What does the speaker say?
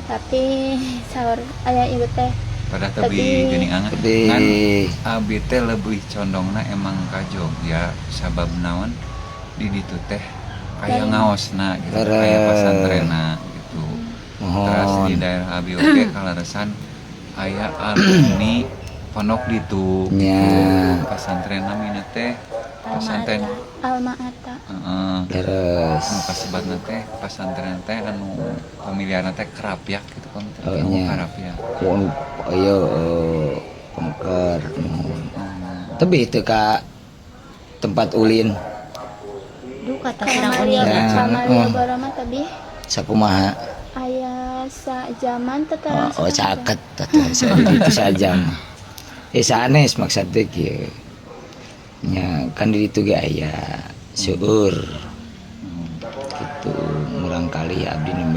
Tapi sahur ayah ibu teh pada tebi geuning anget Tebing. kan abi teh lebih condongna emang ka Jogja sabab naon di ditu teh aya Lain. ngaosna gitu Lara. aya pasantrenna gitu. Terus di Mohon. daerah abi oge kalaresan aya alumni pondok ditu Nya. pasantren namina teh pesantren Alma Ata. heeh Terus. anu kasebatna teh pesantren teh anu pemilihanna teh Karapiak gitu kan Oh, tahu nya. Karapiak. Ayo pengker. Tapi itu Kak tempat ulin Duh kata Kalau kurang Maria, unik. Ya. kalau Maria Oh. Barama tadi sakumaha. ayah sa zaman tetara Oh caket tata itu saja. Sanes maksudnya kieu. Nya kan di ditu ge aya seueur. Gitu murang kali abdi nu